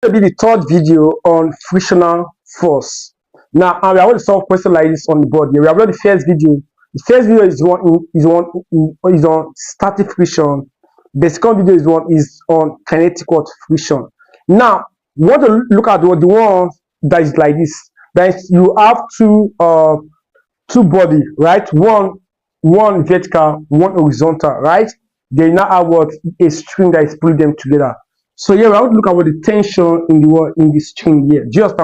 will be the third video on frictional force. Now, we are going to solve questions like this on the board here. We have done the first video. The first video is on static friction. The second video is on kinetic friction. Now, we want to look at the one that is like this. That is, you have two body, right? One vertical, one horizontal, right? They now have a string that is pulling them together. So here we have to look at what the tension in the string here. Just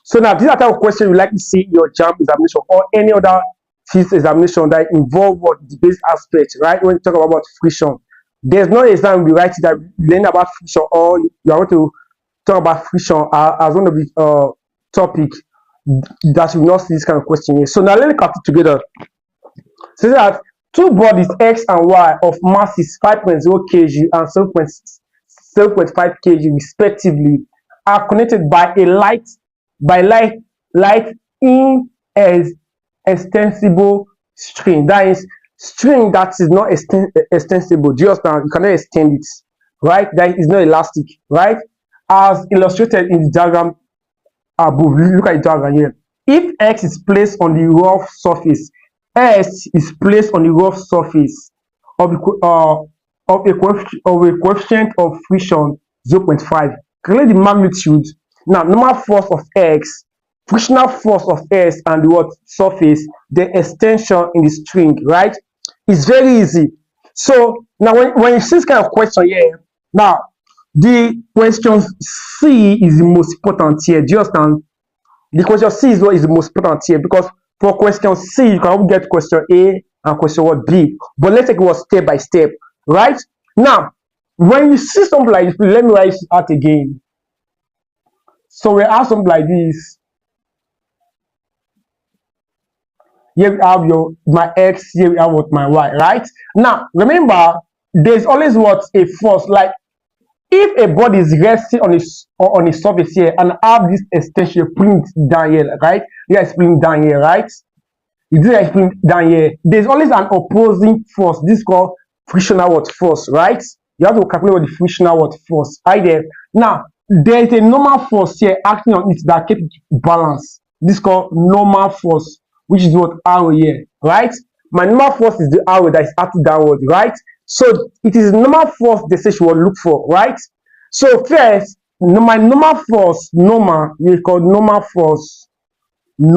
so now these are the type of questions you like to see in your JAMB examination or any other physics examination that involve the basic aspect, right? When you talk about friction, there's no exam we write that you learn about friction or you are going to talk about friction as one of the topic that you will not see this kind of question here. So now let me cut it together. So that two bodies X and Y of masses 5.0 kg and 7.5 kg respectively are connected by a light inextensible string. That is string that is not extensible. Do you understand? You cannot extend it, right? That is not elastic, right? As illustrated in the diagram above. Look at the diagram here. If X is placed on the rough surface, S is placed on the rough surface of a coefficient of friction 0.5. Calculate the magnitude. Now, normal force of X, frictional force of S, and the surface, the extension in the string, right? It's very easy. So now, when you see this kind of question here, now the question C is the most important here. Do you understand? The question C is what is the most important here, because for question C, you can get question A and question B. But let's take it step by step, right? Now, when you see something like this, let me write it out again. So we have something like this. Here we have my X, here we have my Y, right? Now, remember, there's always a force. Like if a body is resting on a surface here and have this extension pulling down here, right? Yeah, it's pulling down here, right? You do that pulling down here. There's always an opposing force. This is called frictional force, right? You have to calculate what the frictional force right there. Now, there's a normal force here acting on it that keeps it balanced. This is called normal force, which is arrow here, right? My normal force is the arrow that is acting downward, right? So it is normal force they say she will look for, right? So first, my normal force, we call normal force, which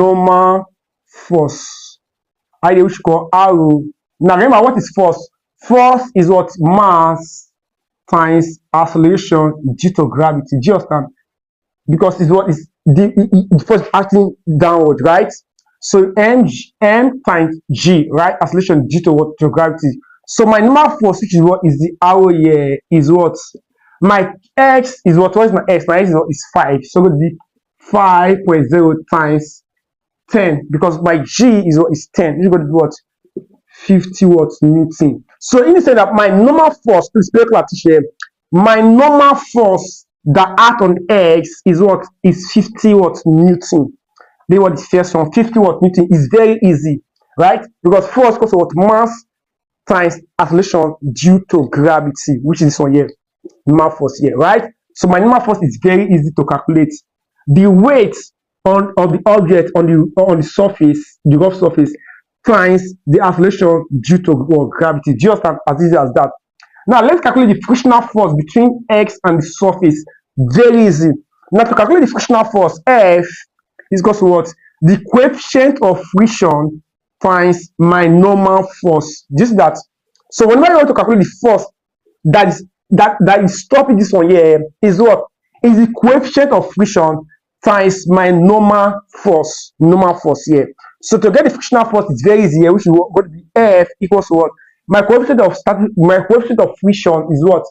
we call arrow. Now remember, what is force? Force is mass times acceleration due to gravity. Do you understand? Because it's the force acting downward, right? So m times g, right? Acceleration due to gravity. So my normal force, which is the arrow here, is my X is what is my X? My X is 5. So it would be 5.0 times 10, because my G is 10. It's going to be 50 Newton. So in the sense that my normal force, please pay attention, my normal force that act on X is 50 Newton. They were the first one. 50 Newton is very easy, right? Because force equals mass times acceleration due to gravity, which is this one here, normal force here, right? So my normal force is very easy to calculate. The weight of the object on the surface, the rough surface, times the acceleration due to gravity. Just as easy as that. Now let's calculate the frictional force between X and the surface. Very easy. Now to calculate the frictional force, F is equal to what? The coefficient of friction times my normal force. Just that. So whenever you want to calculate the force that is stopping this one here, is what? Is the coefficient of friction times my normal force. Normal force here. So to get the frictional force, it's very easy here, which is going to be F equals to what? My coefficient of friction is what?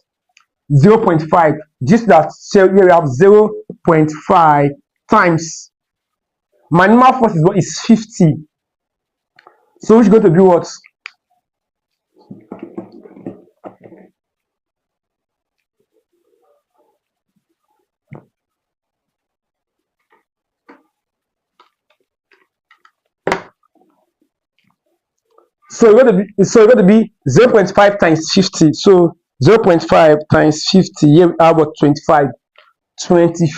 0.5. Just that. So here we have 0.5 times my normal force is 50. So which is going to be what? So it's going to be 0.5 times 50. So 0.5 times 50. Here we have 25. 20,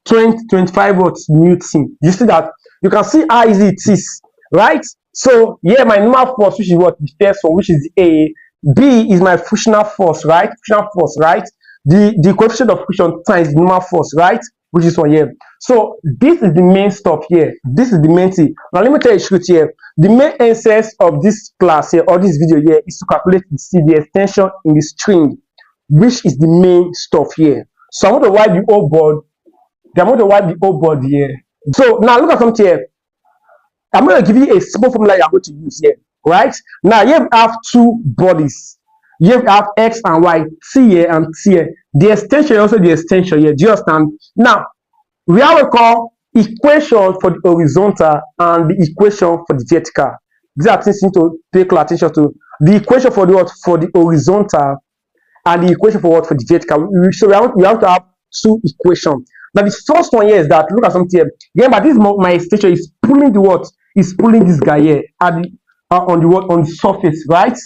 25 watts Newton. You see that? You can see how easy it is, right? So yeah, my normal force, which is what the first one, which is the A. B is my frictional force, right? Frictional force, right? The coefficient of friction times the normal force, right? Which is one here. So this is the main stuff here. This is the main thing. Now let me tell you the truth here. The main essence of this class here or this video here is to calculate the extension in the string, which is the main stuff here. So I want to wipe the whole board. I'm going to wipe the whole board here. So now look at something here. I'm going to give you a simple formula you're going to use here, right? Now you have two bodies. You have X and Y, T here and T here. The extension also the extension here. Do you understand? Now we have a call equation for the horizontal and the equation for the vertical. These are things you need to pay close attention to. The equation for the what? For the horizontal and the equation for what? For the vertical. So we have to have two equations. Now the first one here is that look at something here. Remember, this my extension is pulling the what? Is pulling this guy here at the on the what? On the surface, right?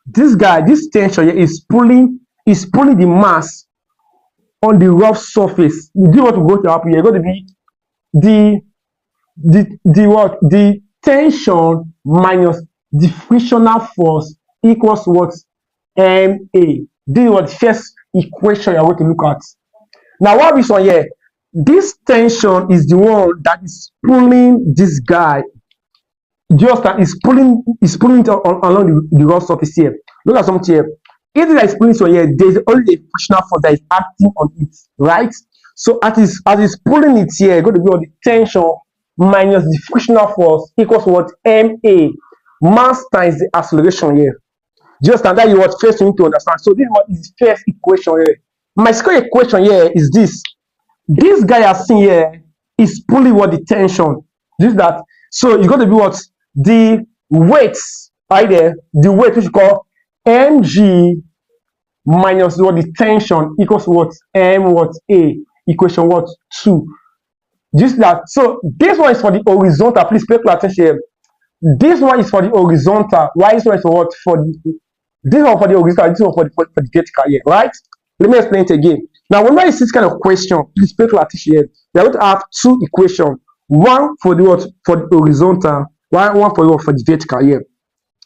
This guy, this tension here is pulling the mass on the rough surface. You do what we go to happen here. Going to be the what? The tension minus the frictional force equals what? Ma. This is what the first equation you're going to look at. Now what is on here? This tension is the one that is pulling this guy. Just that is pulling it along the rough surface here. Look at something here. If it is pulling it on here, there is only a frictional force that is acting on it, right? So as it's pulling it here, going to be on the tension minus the frictional force equals what? Ma. Mass times the acceleration here. Just and that you what first you need to understand. So this is what is the first equation here. My second equation here is this. This guy I've seen here is pulling what? The tension. This that. So it's going to be what? The weights right there. The weight which you call mg minus what? The tension equals what? M what? A. Equation what? 2. Just that. So this one is for the horizontal. Please pay close attention here. This one is for the horizontal. Why this one is for what? For the this one for the horizontal. This one for the vertical here, right? Let me explain it again. Now, whenever you see this kind of question, please pay close attention here. We are going to have two equations. One for the what? For the horizontal. One for the what? For the vertical here.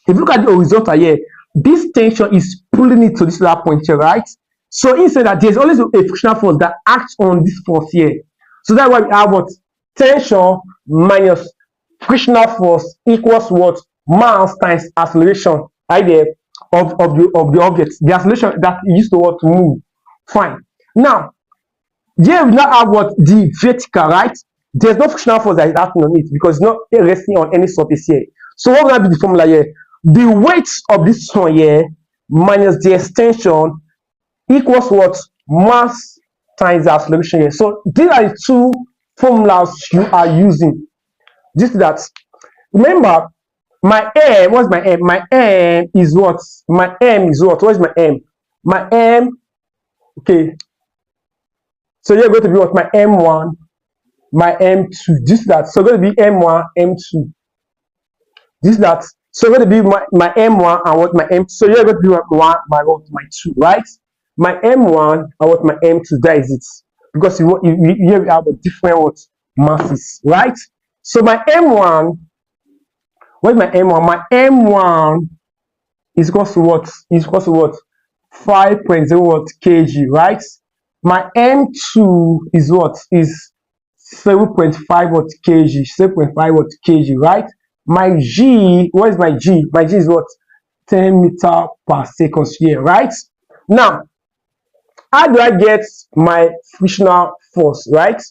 If you look at the horizontal here, this tension is pulling it to this other point here, right? So instead that there's always a frictional force that acts on this force here. So that's why we have what? Tension minus frictional force equals what? Mass times acceleration right there of the object. The acceleration that it used to what? To move. Fine. Now, here we now have what? The vertical, right? There's no frictional force that is acting on it because it's not resting on any surface here. So what will be the formula here? The weight of this one here minus the extension equals what? Mass times the acceleration here. So these are the two formulas you are using. Just that. Remember, my M, what's my M? My M is what? My M is what? What is my M? My M, okay. So you're going to be what? My M1, my M2. This that. So going to be M1, M2. This that. So going to be my M1 and what? My M2. So you're going to be my 1, my what? My 2, right? My M1 and what? My M2. That is it. Because here we have a different what? Masses, right? So my M1, what is my M1? My M1 is equals to what? Is equals to what? 5.0 kg, right? My M2 is what? Is 7.5 kg, 7.5 kg, right? My G, what is my G? My G is what? 10 meters per second here, right? Now, how do I get my frictional force, right?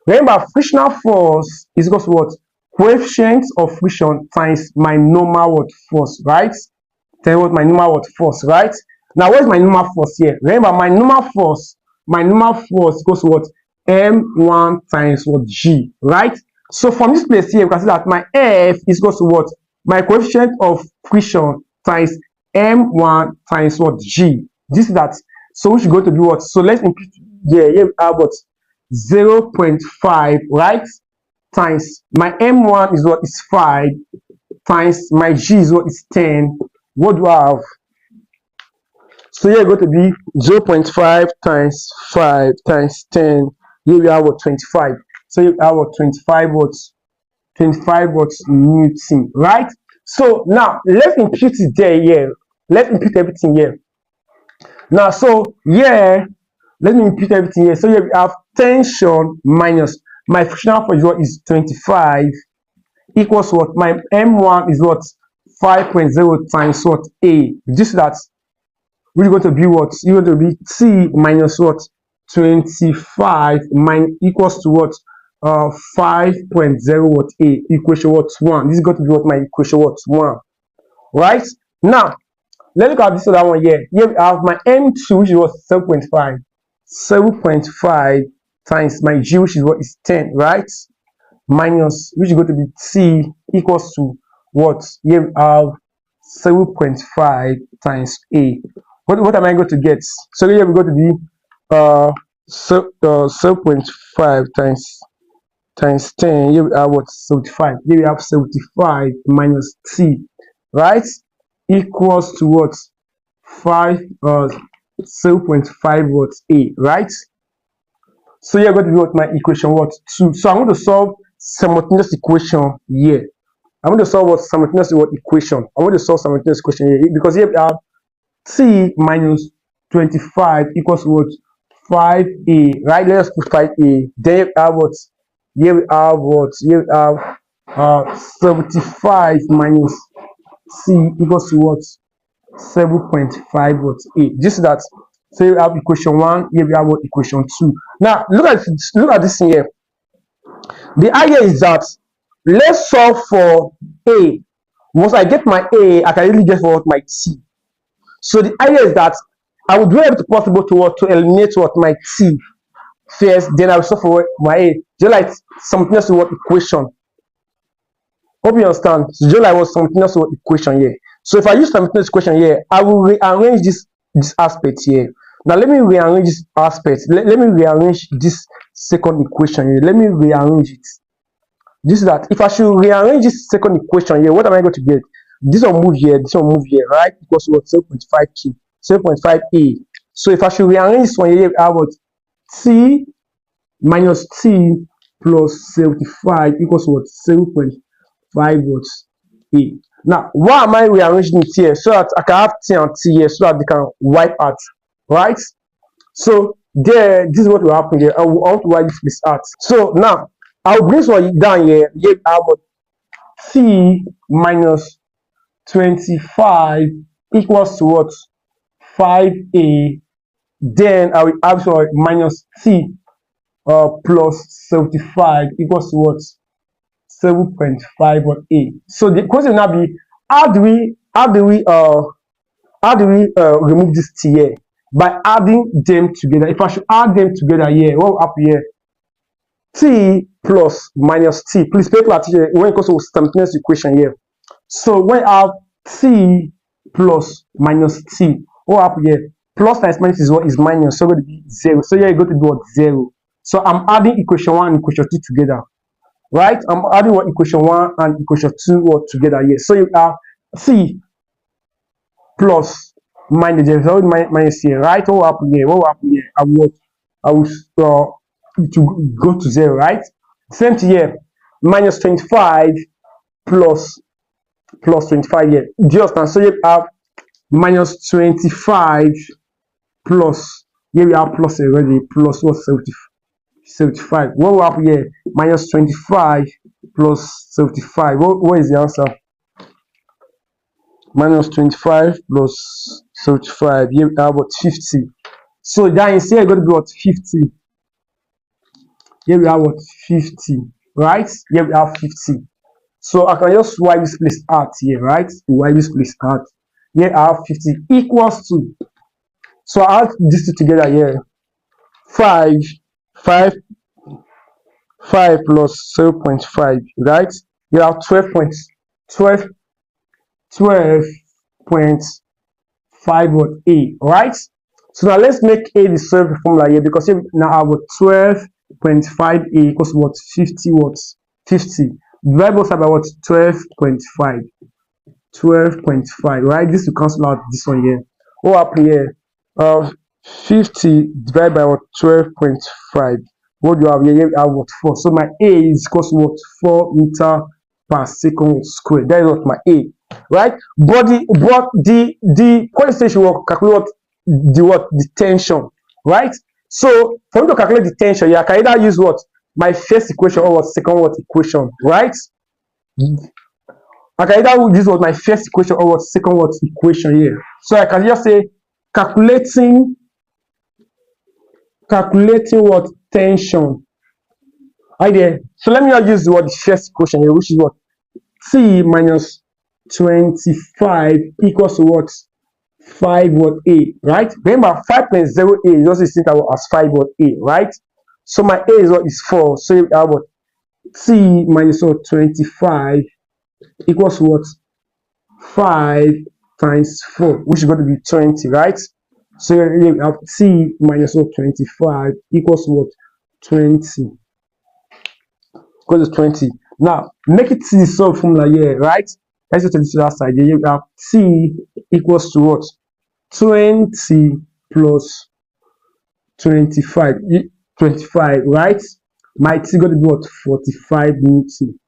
Remember, frictional force is equal to what? Coefficient of friction times my normal what? Force, right? Tell you what my normal what? Force, right? Now, what is my normal force here? Remember, my normal force equals to what? M1 times what? G, right? So from this place here, you can see that my F is equal to what? My coefficient of friction times M1 times what? G. This is that. So which is going to be what? So let's impute here. Here we have what? 0.5, right? Times my M1 is what? Is 5 times my G is what? Is 10. What do I have? So here going to be 0.5 times 5 times 10. Here we have what 25. So you have what 25 watts, 25 watts Newton, right? So now let's impute it there here. Let's impute everything here. Now, so here, let me impute everything here. So here we have tension minus my frictional force is 25 equals what? My M1 is what? 5.0 times what? A. This that which is going to be what? It's going to be T minus what? 25 minus equals to what? 5.0 what? A. Equation what? 1. This is going to be what? My equation what? 1. Right? Now, let's look at this other one here. Here we have my M2, which is what? 7.5. 7.5 times my G, which is what? Is 10, right? Minus, which is going to be T equals to what? Here we have 7.5 times A. What am I going to get? So here we're going to be 7.5 times 10. Here we have what? 75. Here we have 75 minus T, right? Equals to what? 7.5 watts A, right? So you're going to be what? My equation what? 2. So I'm going to solve simultaneous equation here. I'm going to solve what? Simultaneous what equation? I'm going to solve simultaneous equation here because here we have T minus 25 equals what? 5A, right? Let's put 5A. Then we have what? Here we have what? Here we have 75 minus C equals to what? 7.5 watts A. Just that. So you have equation 1. Here we have what? Equation 2. Now look at this here. The idea is that let's solve for A. Once I get my A, I can really get for what? My T. So the idea is that I would do everything possible to eliminate what? My T first, then I will solve for my A. Just like simultaneous to what equation. Hope you understand. So just like what simultaneous to what equation here. So if I use simultaneous equation here, I will rearrange this aspect here. Now let me rearrange this aspect. Let me rearrange this second equation here. Let me rearrange it. This is that. If I should rearrange this second equation here, what am I going to get? This will move here, this will move here, right? Because what? 7.5 7.5A. So if I should rearrange this one here, I have what? T minus T plus 75 equals what? 7.5 watts A. Now, why am I rearranging it here? So that I can have T and T here so that they can wipe out, right? So there, this is what will happen here. I want to wipe this out. So now, I'll bring this one down here. Here I have what? T minus 25 equals to what? 5A. Then I will have minus T plus 75 equals to what? 7.5 on A. So the question will now be how do we remove this T here? By adding them together. If I should add them together here, what will happen here? T plus minus T. Please pay attention when it comes to simultaneous equation here. So when I have T plus minus T, what happens here? Plus times minus is what? Is minus. So it's going to be 0. So here you go to do what? 0. So I'm adding equation 1 and equation 2 together. Right? I'm adding what? Equation 1 and equation 2 what together here. So you have T plus minus. There's already minus here. Right? What will happen here? What will happen here? I will to go to 0, right? Same to here. Minus 25 plus 25 here. Just and so you have minus 25 plus, here we have plus already, plus what? 75. What will happen here? Minus 25 plus 75. What is the answer? Minus 25 plus 75. Here we have what? 50. So that is here going to be what? 50. Here we have what? 50. Right? Here we have 50. So I can just wipe this place out here, right? Wipe this place out. Here I have 50 equals to. So I add these two together here. 5 plus 0.5, right? You have 12.5 what? A, right? So now let's make A the solve formula here because here now I have 12.5 A equals what? 50 watts. 50. Divide both sides by what? 12.5. 12.5, right? This will cancel out this one here. What happened here? uh 50 divided by what 12.5. What do you have here? You have what 4. So my A is equals to what 4 meter per second square. That is what my A, right? But the question will calculate the tension, right? So for me to calculate the tension, yeah, I can either use what my first equation or what second what equation, right? I can either use what my first equation or what second what equation here. So I can just say calculating what tension. Right there. So let me just use what the first equation here, which is what T minus 25 equals to what 5 what A, right? Remember 5 plus 0 A is also seen as 5 what A, right? So my A is what is 4. So you have what T minus what 25 equals to what 5 times 4, which is going to be 20, right? So you have T minus what 25 equals to what 20. Equals to 20. Now make it T solve formula here, right? Let's go to the other side. You have T equals to what 20 plus 25, 25, right? My T going to be what 45 Newton.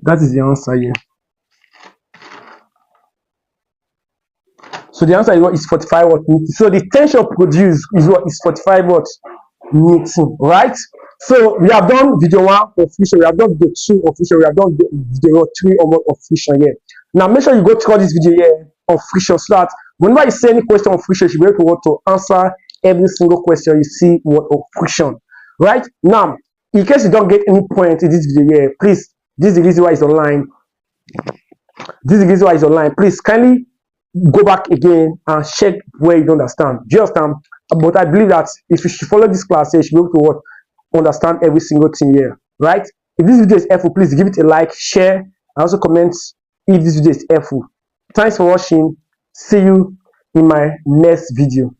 That is the answer here. So the answer is what is 45 watt Newton. So the tension produced is what is 45 watt Newton, right? So we have done video 1 of friction, we have done video 2 of friction, we have done video 3 of friction here. Now make sure you go through this video here of friction so that whenever you see any question of friction, you should be able to answer every single question you see what of friction, right? Now, in case you don't get any point in this video here, please, this is the reason why it's online. This is the reason why it's online. Please kindly go back again and check where you don't understand. Do you understand? But I believe that if you should follow this class, you should be able to what, understand every single thing here, right? If this video is helpful, please give it a like, share, and also comment if this video is helpful. Thanks for watching. See you in my next video.